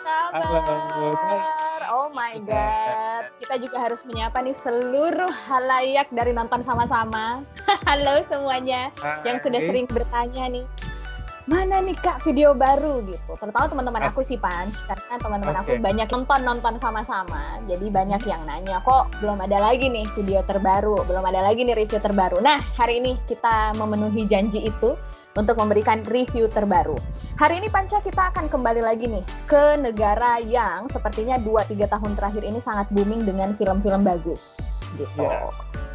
Halo, kabar? Oh my God, kita juga harus menyapa nih seluruh halayak dari Nonton Sama-sama. Halo semuanya yang sudah hai. sering bertanya nih, mana nih Kak video baru gitu. Terutama teman-teman aku Asik. sih Punch, karena teman-teman aku Oke. banyak nonton sama-sama. Jadi banyak yang nanya, kok belum ada lagi nih video terbaru, belum ada lagi nih review terbaru. Nah, hari ini kita memenuhi janji itu untuk memberikan review terbaru. Hari ini Panca kita akan kembali lagi nih ke negara yang sepertinya 2-3 tahun terakhir ini sangat booming dengan film-film bagus gitu. Ya.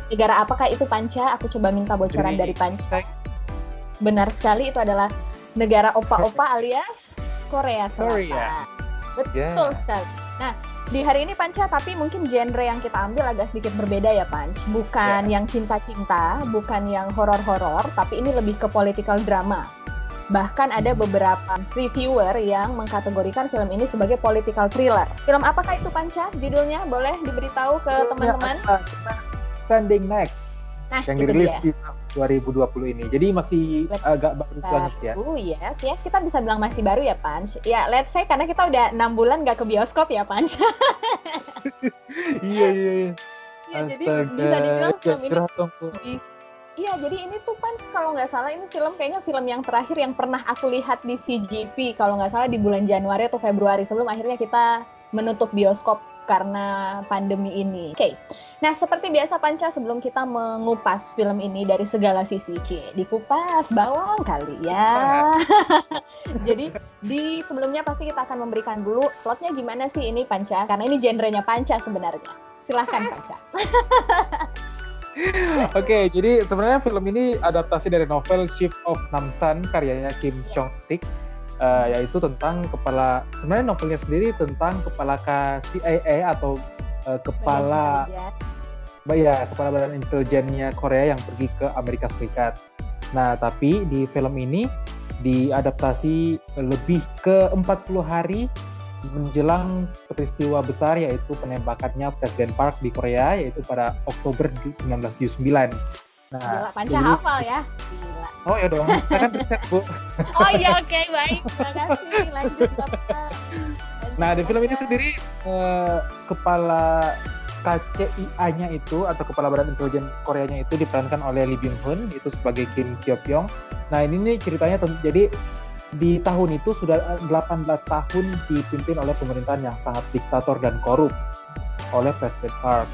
Negara apakah itu Panca? Aku coba minta bocoran dari Panca. Benar sekali, itu adalah negara opa-opa alias Korea Selatan. Korea. Betul sekali. Nah, di hari ini Panca, tapi mungkin genre yang kita ambil agak sedikit berbeda ya Panc. Bukan yang cinta-cinta, bukan yang horor-horor, tapi ini lebih ke political drama. Bahkan ada beberapa reviewer yang mengkategorikan film ini sebagai political thriller. Film apakah itu Panca? Judulnya boleh diberitahu ke teman-teman? Standing Next. Nah, yang itu dirilis dia. di 2020 ini. Jadi masih agak baru banget ya. Yes, kita bisa bilang masih baru ya, Punch. Ya, let's say karena kita udah 6 bulan nggak ke bioskop ya, Punch. Iya. Ya, jadi bisa dibilang film ini. Iya, jadi ini tuh Punch kalau nggak salah ini kayaknya film yang terakhir yang pernah aku lihat di CGV kalau nggak salah di bulan Januari atau Februari sebelum akhirnya kita menutup bioskop karena pandemi ini. Oke. Nah, seperti biasa Panca, sebelum kita mengupas film ini dari segala sisi, dikupas bawang kali ya. Jadi di sebelumnya pasti kita akan memberikan dulu plotnya gimana sih ini Panca, karena ini genrenya Panca sebenarnya. Silahkan Panca. Oke, jadi sebenarnya film ini adaptasi dari novel Ship of Namsan karyanya Kim Chong-sik. Yaitu tentang sebenarnya novelnya sendiri tentang kepala CIA atau kepala badan intelijennya Korea yang pergi ke Amerika Serikat. Nah, tapi di film ini diadaptasi lebih ke 40 hari menjelang peristiwa besar yaitu penembakannya Presiden Park di Korea yaitu pada Oktober 1979. Nah, gila, Panca hafal ya. Gila. Oh ya dong, saya kan riset Bu. Oh iya, oke, baik. Terima kasih. Lanjut Bapak. Nah, di film ini sendiri kepala KCIA-nya itu atau kepala badan intelijen Koreanya itu diperankan oleh Lee Byung-hun itu sebagai Kim Kyo-pyong. Nah, ini nih ceritanya jadi di tahun itu sudah 18 tahun dipimpin oleh pemerintahan yang sangat diktator dan korup oleh Presiden Park.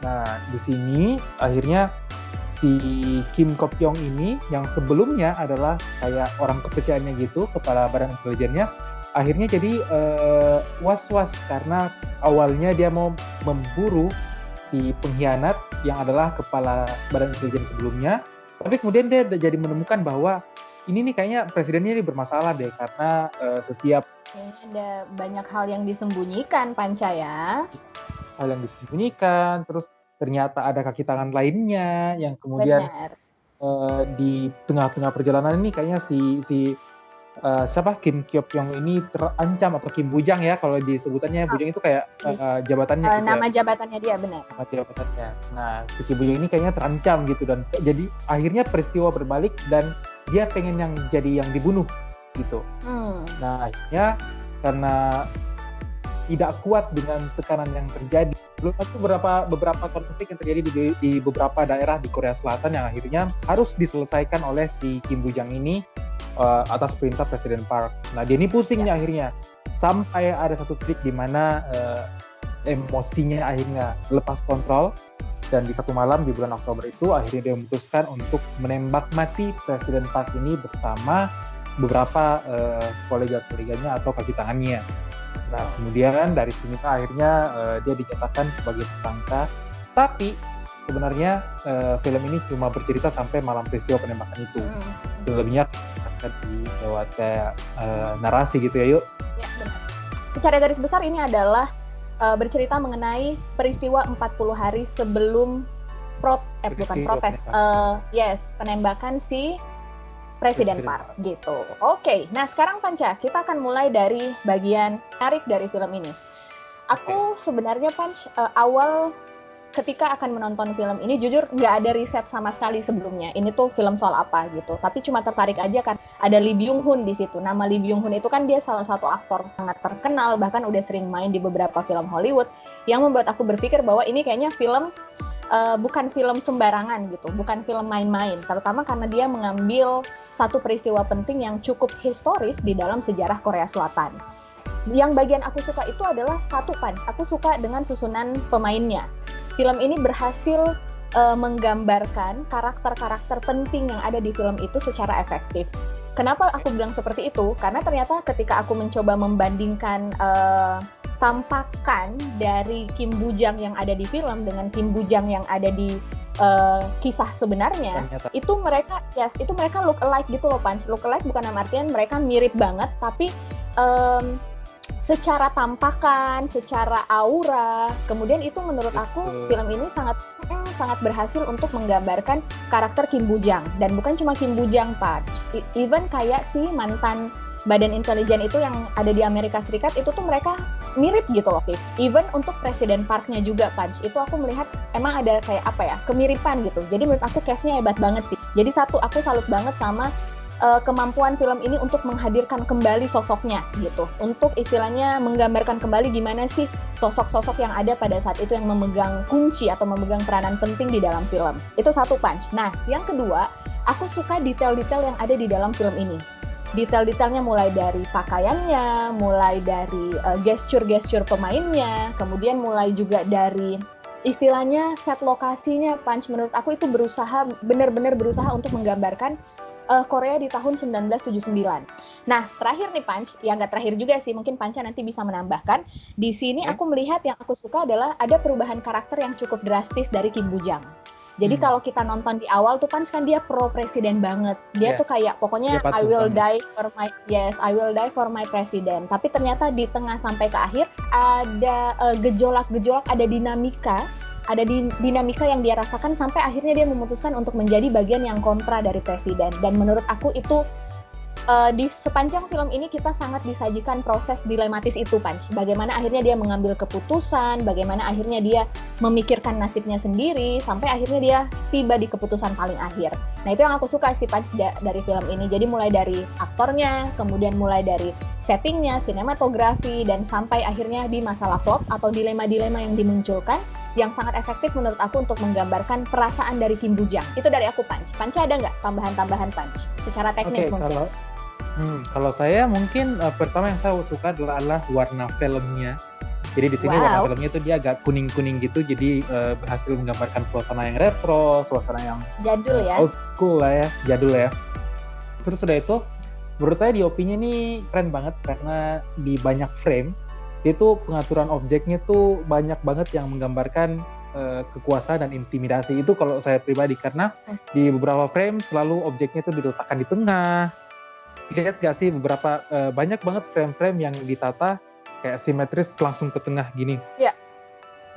Nah, di sini akhirnya si Kim Kyo-pyong ini yang sebelumnya adalah kayak orang kepercayaannya gitu, kepala badan intelijennya, akhirnya jadi was-was karena awalnya dia mau memburu si pengkhianat yang adalah kepala badan intelijen sebelumnya, tapi kemudian dia jadi menemukan bahwa ini nih kayaknya presidennya ini bermasalah deh karena setiap kayaknya ada banyak hal yang disembunyikan Panca ya. Hal yang disembunyikan, terus ternyata ada kaki tangan lainnya yang kemudian di tengah-tengah perjalanan ini kayaknya si Kim Kyo-pyong ini terancam atau Kim Bujang ya kalau disebutannya. Bujang itu kayak jabatannya gitu. Nama jabatannya dia, benar. Nama jabatannya. Nah, si Kim Bujang ini kayaknya terancam gitu dan jadi akhirnya peristiwa berbalik dan dia pengen jadi yang dibunuh gitu. Nah, akhirnya karena tidak kuat dengan tekanan yang terjadi. Belum lagi beberapa konflik yang terjadi di beberapa daerah di Korea Selatan yang akhirnya harus diselesaikan oleh si Kim Bujang ini atas perintah Presiden Park. Nah, dia ini pusingnya akhirnya sampai ada satu trik di mana emosinya akhirnya lepas kontrol dan di satu malam di bulan Oktober itu akhirnya dia memutuskan untuk menembak mati Presiden Park ini bersama beberapa kolega-koleganya atau kaki tangannya. Nah, kemudian dari sini akhirnya dia dinyatakan sebagai tersangka. Tapi sebenarnya film ini cuma bercerita sampai malam peristiwa penembakan itu. Lebihnya lewat kayak narasi gitu ya, yuk. Ya, benar. Secara garis besar ini adalah bercerita mengenai peristiwa 40 hari sebelum penembakan si Presiden Park gitu. Oke, nah sekarang Panca, kita akan mulai dari bagian menarik dari film ini. Aku sebenarnya Panca awal ketika akan menonton film ini, jujur nggak ada riset sama sekali sebelumnya. Ini tuh film soal apa gitu. Tapi cuma tertarik aja kan ada Lee Byung Hun di situ. Nama Lee Byung Hun itu kan dia salah satu aktor sangat terkenal, bahkan udah sering main di beberapa film Hollywood, yang membuat aku berpikir bahwa ini kayaknya film bukan film sembarangan gitu, bukan film main-main. Terutama karena dia mengambil satu peristiwa penting yang cukup historis di dalam sejarah Korea Selatan. Yang bagian aku suka itu adalah satu punch. Aku suka dengan susunan pemainnya. Film ini berhasil menggambarkan karakter-karakter penting yang ada di film itu secara efektif. Kenapa aku bilang seperti itu? Karena ternyata ketika aku mencoba membandingkan tampakan dari Kim Bujang yang ada di film dengan Kim Bujang yang ada di kisah sebenarnya, itu mereka look alike gitu loh, Punch. Look alike bukan dalam artian mereka mirip banget, tapi secara tampakan, secara aura, kemudian itu menurut aku film ini sangat berhasil untuk menggambarkan karakter Kim Bujang. Dan bukan cuma Kim Bujang, Punch. Even kayak si mantan Badan Intelijen itu yang ada di Amerika Serikat, itu tuh mereka mirip gitu loh, Kif. Even untuk Presiden Parknya juga, Punch. Itu aku melihat emang ada kayak kemiripan gitu. Jadi menurut aku case-nya hebat banget sih. Jadi satu, aku salut banget sama kemampuan film ini untuk menghadirkan kembali sosoknya gitu. Untuk istilahnya menggambarkan kembali gimana sih sosok-sosok yang ada pada saat itu yang memegang kunci atau memegang peranan penting di dalam film. Itu satu, Punch. Nah, yang kedua, aku suka detail-detail yang ada di dalam film ini. Detail-detailnya mulai dari pakaiannya, mulai dari gesture-gesture pemainnya, kemudian mulai juga dari istilahnya set lokasinya, Punch. Menurut aku itu benar-benar berusaha untuk menggambarkan Korea di tahun 1979. Nah, terakhir nih, Punch, ya nggak terakhir juga sih, mungkin Panca nanti bisa menambahkan. Di sini aku melihat yang aku suka adalah ada perubahan karakter yang cukup drastis dari Kim Bujang. Jadi kalau kita nonton di awal tuh Punch kan dia pro presiden banget. Dia tuh kayak pokoknya I will die for my president. Tapi ternyata di tengah sampai ke akhir ada gejolak-gejolak, ada dinamika yang dia rasakan sampai akhirnya dia memutuskan untuk menjadi bagian yang kontra dari presiden. Dan menurut aku itu di sepanjang film ini kita sangat disajikan proses dilematis itu, Punch. Bagaimana akhirnya dia mengambil keputusan, bagaimana akhirnya dia memikirkan nasibnya sendiri, sampai akhirnya dia tiba di keputusan paling akhir. Nah, itu yang aku suka sih, Punch, dari film ini. Jadi mulai dari aktornya, kemudian mulai dari settingnya, sinematografi, dan sampai akhirnya di masalah plot atau dilema-dilema yang dimunculkan, yang sangat efektif menurut aku untuk menggambarkan perasaan dari Kim Bujang. Itu dari aku, Punch. Panca ada nggak tambahan-tambahan, Punch? Secara teknis mungkin. Kalau saya mungkin pertama yang saya suka adalah warna filmnya. Jadi di sini warna filmnya itu dia agak kuning-kuning gitu, jadi berhasil menggambarkan suasana yang retro, suasana yang jadul ya, old school lah ya, jadul ya. Terus udah itu, menurut saya DOP-nya ini keren banget karena di banyak frame itu pengaturan objeknya tuh banyak banget yang menggambarkan kekuasaan dan intimidasi. Itu kalau saya pribadi, karena di beberapa frame selalu objeknya tuh diletakkan di tengah. Lihat gak sih beberapa banyak banget frame-frame yang ditata kayak simetris langsung ke tengah gini. Iya.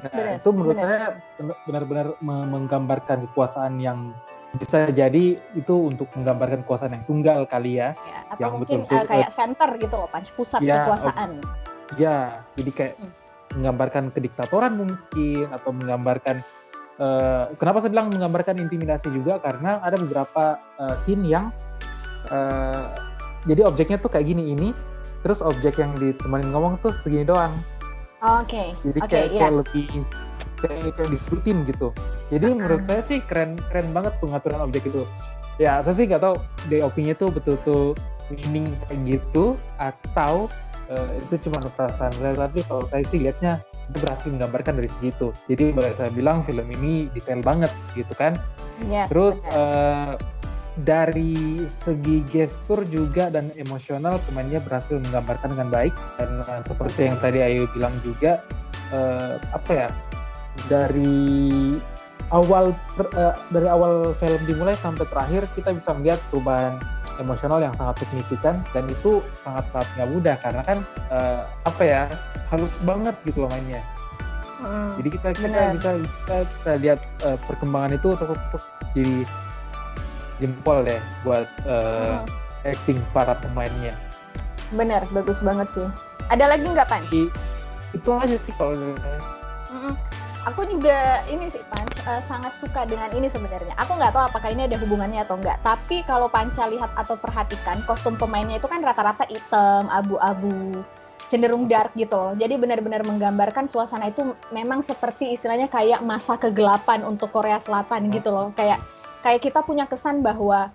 Nah, itu menurut saya benar-benar menggambarkan kekuasaan yang bisa jadi itu untuk menggambarkan kekuasaan yang tunggal kali ya. Atau yang mungkin betul-betul kayak center gitu loh, Punch, pusat kekuasaan. Ya, jadi kayak menggambarkan kediktatoran mungkin, atau menggambarkan kenapa saya bilang menggambarkan intimidasi juga, karena ada beberapa scene yang jadi objeknya tuh kayak gini ini, terus objek yang ditemanin ngomong tuh segini doang. Oke. Jadi kayak lebih kayak disurutin gitu. Jadi menurut saya sih keren banget pengaturan objek itu. Ya, saya sih nggak tahu DOP-nya tuh betul-betul meaning kayak gitu atau itu cuma perasaan saya, tapi kalau saya sih lihatnya itu berhasil menggambarkan dari segitu. Jadi boleh saya bilang film ini detail banget gitu kan. Yes, terus dari segi gestur juga dan emosional pemainnya berhasil menggambarkan dengan baik, dan seperti yang tadi Ayu bilang juga dari awal film dimulai sampai terakhir kita bisa melihat perubahan emosional yang sangat signifikan, dan itu sangat nggak mudah karena kan halus banget gitu loh mainnya. Jadi kita bisa lihat perkembangan itu untuk jadi jempol deh buat acting para pemainnya. Benar, bagus banget sih. Ada lagi nggak, Pan? Itu aja sih kalau dari saya. Aku juga ini sih Panca sangat suka dengan ini sebenarnya. Aku nggak tahu apakah ini ada hubungannya atau enggak. Tapi kalau Panca lihat atau perhatikan kostum pemainnya itu kan rata-rata hitam, abu-abu, cenderung dark gitu loh. Jadi benar-benar menggambarkan suasana itu memang seperti istilahnya kayak masa kegelapan untuk Korea Selatan gitu loh. Kayak kita punya kesan bahwa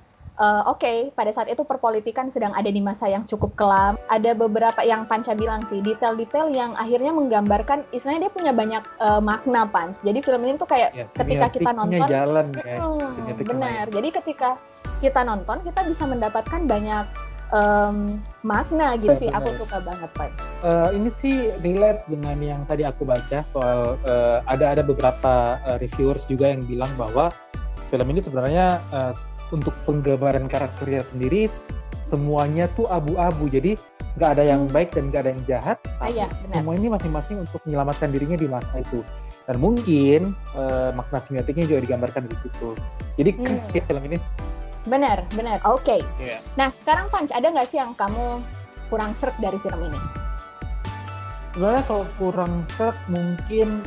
oke, pada saat itu perpolitikan sedang ada di masa yang cukup kelam. Ada beberapa yang Panca bilang sih, detail-detail yang akhirnya menggambarkan, istilahnya dia punya banyak makna, Panc. Jadi film ini tuh kayak ketika kita nonton, jalan, benar. Jadi ketika kita nonton, kita bisa mendapatkan banyak makna gitu sih. Benar. Aku suka banget, Panc. Ini sih relate dengan yang tadi aku baca soal ada beberapa reviewers juga yang bilang bahwa film ini sebenarnya untuk penggambaran karakternya sendiri semuanya tuh abu-abu, jadi nggak ada yang baik dan nggak ada yang jahat. Semua ini masing-masing untuk menyelamatkan dirinya di masa itu, dan mungkin makna semiotiknya juga digambarkan di situ. Jadi film ini benar. Oke. Yeah. Nah sekarang Panc, ada nggak sih yang kamu kurang serk dari film ini? Sebenarnya kalau kurang serk mungkin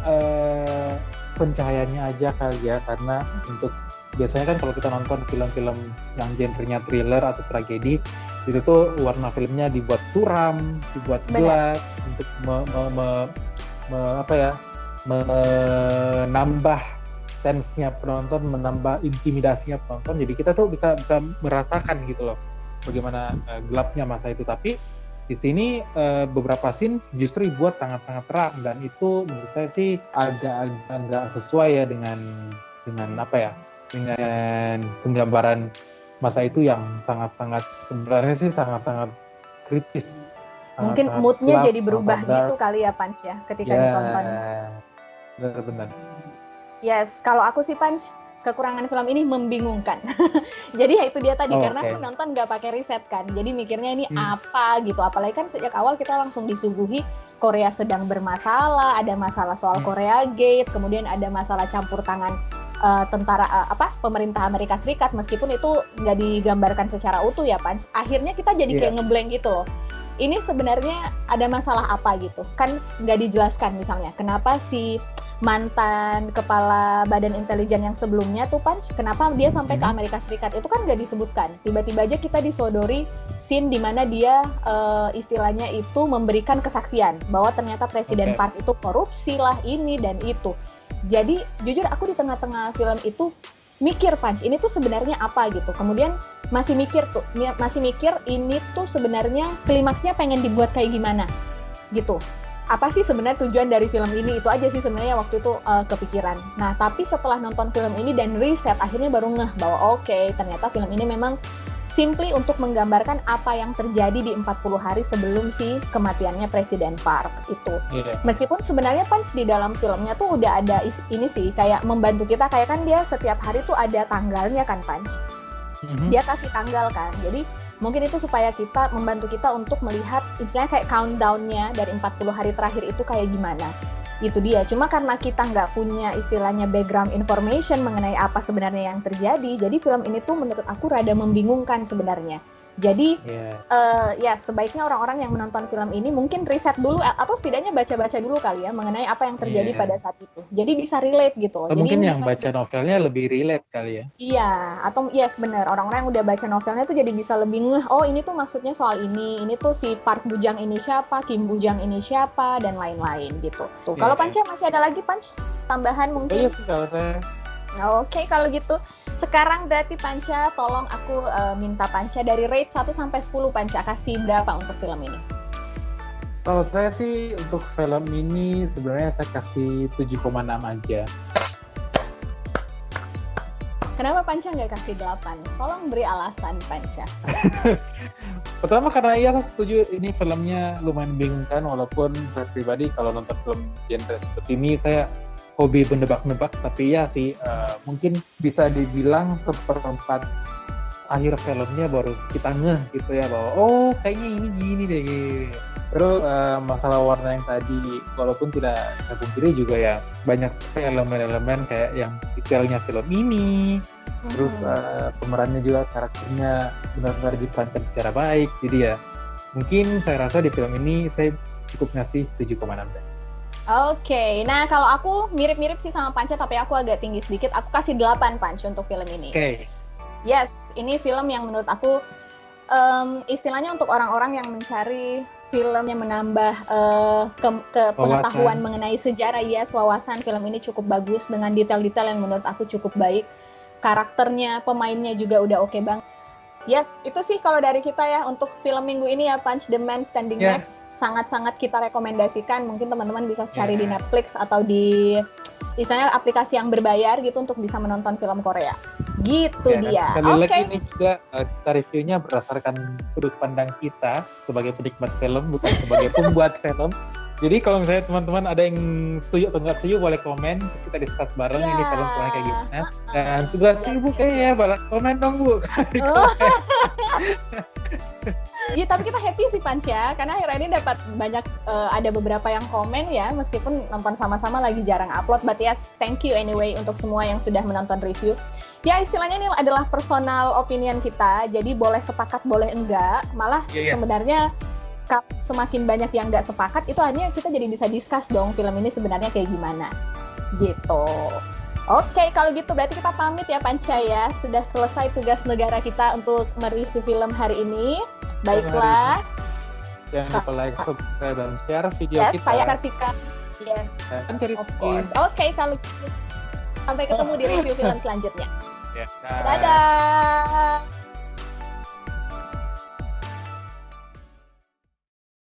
pencahayaannya aja kali ya, karena untuk biasanya kan kalau kita nonton film-film yang genrenya thriller atau tragedi, itu tuh warna filmnya dibuat suram, dibuat gelap untuk menambah tense-nya penonton, menambah intimidasinya penonton. Jadi kita tuh bisa merasakan gitu loh bagaimana gelapnya masa itu. Tapi di sini beberapa scene justru dibuat sangat-sangat terang, dan itu menurut saya sih agak sesuai ya dengan dengan penggambaran masa itu yang sangat-sangat sebenarnya sih sangat-sangat kritis. Mungkin moodnya jadi berubah gitu kali ya, Panc ya, ketika ditonton. Benar. Yes, kalau aku sih Panc, kekurangan film ini membingungkan. Jadi ya itu dia tadi, karena aku nonton nggak pakai riset kan, jadi mikirnya ini apa gitu. Apalagi kan sejak awal kita langsung disuguhi Korea sedang bermasalah, ada masalah soal Korea Gate, kemudian ada masalah campur tangan pemerintah Amerika Serikat, meskipun itu nggak digambarkan secara utuh ya Panc. Akhirnya kita jadi kayak ngeblank gitu loh. Ini sebenarnya ada masalah apa gitu kan, nggak dijelaskan. Misalnya kenapa si mantan kepala badan intelijen yang sebelumnya tuh Panc, kenapa dia sampai ke Amerika Serikat, itu kan nggak disebutkan. Tiba-tiba aja kita disodori scene di mana dia istilahnya itu memberikan kesaksian bahwa ternyata Presiden Park itu korupsi lah, ini dan itu. Jadi jujur aku di tengah-tengah film itu mikir Panc, ini tuh sebenarnya apa gitu. Kemudian masih mikir ini tuh sebenarnya klimaksnya pengen dibuat kayak gimana gitu. Apa sih sebenarnya tujuan dari film ini? Itu aja sih sebenarnya waktu itu kepikiran. Nah tapi setelah nonton film ini dan riset, akhirnya baru ngeh bahwa ternyata film ini memang simply untuk menggambarkan apa yang terjadi di 40 hari sebelum si kematiannya Presiden Park itu. Meskipun sebenarnya Panc di dalam filmnya tuh udah ada ini sih, kayak membantu kita, kayak kan dia setiap hari tuh ada tanggalnya kan Panc. Dia kasih tanggal kan. Jadi mungkin itu supaya kita membantu kita untuk melihat istilahnya kayak countdown-nya dari 40 hari terakhir itu kayak gimana. Itu dia. Cuma karena kita nggak punya istilahnya background information mengenai apa sebenarnya yang terjadi, jadi film ini tuh menurut aku rada membingungkan sebenarnya. Jadi ya sebaiknya orang-orang yang menonton film ini mungkin riset dulu atau setidaknya baca-baca dulu kali ya mengenai apa yang terjadi pada saat itu. Jadi bisa relate gitu loh. Jadi mungkin yang baca novelnya lebih relate kali ya. Iya, atau benar, orang-orang yang udah baca novelnya tuh jadi bisa lebih ngeh, oh ini tuh maksudnya soal ini tuh si Park Bujang ini siapa, Kim Bujang ini siapa, dan lain-lain gitu. Tuh, kalau Panca masih ada lagi Panc tambahan mungkin? Iya sih kalau saya. Oke, kalau gitu sekarang berarti Panca, tolong aku minta Panca dari rate 1 sampai 10 Panca kasih berapa untuk film ini? Kalau saya sih untuk film ini sebenarnya saya kasih 7,6 aja. Kenapa Panca nggak kasih 8? Tolong beri alasan Panca. Pertama karena saya setuju ini filmnya lumayan membingungkan, walaupun saya pribadi kalau nonton film genre seperti ini saya hobi menebak-nebak, tapi ya sih mungkin bisa dibilang seperempat akhir filmnya baru kita ngeh gitu ya bahwa kayaknya ini gini deh. Terus masalah warna yang tadi, walaupun tidak saya pungkiri juga ya banyak elemen-elemen kayak yang detailnya film ini. Terus pemerannya juga karakternya benar-benar diperankan secara baik. Jadi ya mungkin saya rasa di film ini saya cukup ngasih 7,6. Oke, nah kalau aku mirip-mirip sih sama Panca, tapi aku agak tinggi sedikit. Aku kasih 8 Punch untuk film ini. Oke. Yes, ini film yang menurut aku istilahnya untuk orang-orang yang mencari film yang menambah pengetahuan mengenai sejarah. Yes, wawasan. Film ini cukup bagus dengan detail-detail yang menurut aku cukup baik. Karakternya, pemainnya juga udah oke banget. Yes, itu sih kalau dari kita ya untuk film minggu ini ya, Punch the Man Standing Next. Sangat-sangat kita rekomendasikan. Mungkin teman-teman bisa cari di Netflix atau di misalnya aplikasi yang berbayar gitu untuk bisa menonton film Korea. Gitu dia. Sekali lagi ini juga kita reviewnya berdasarkan sudut pandang kita sebagai penikmat film, bukan sebagai pembuat film. Jadi kalau misalnya teman-teman ada yang setuju atau nggak setuju, boleh komen, terus kita discuss bareng ini film kayak gimana. Dan tugas ibu kayaknya balas komen dong Bu. Iya, tapi kita happy sih Punch ya, karena akhirnya ini dapat banyak, ada beberapa yang komen ya, meskipun nonton sama-sama lagi jarang upload, but yes, thank you anyway untuk semua yang sudah menonton review. Ya istilahnya ini adalah personal opinion kita, jadi boleh sepakat boleh enggak, malah sebenarnya semakin banyak yang nggak sepakat, itu hanya kita jadi bisa discuss dong film ini sebenarnya kayak gimana, gitu. Oke, kalau gitu berarti kita pamit ya Panca ya, sudah selesai tugas negara kita untuk mereview film hari ini. Baiklah. Jangan lupa like, subscribe, dan share video kita. Saya Kartika. Yes, of course. Oke, kalau gitu sampai ketemu di review film selanjutnya. Dadah. Dadah.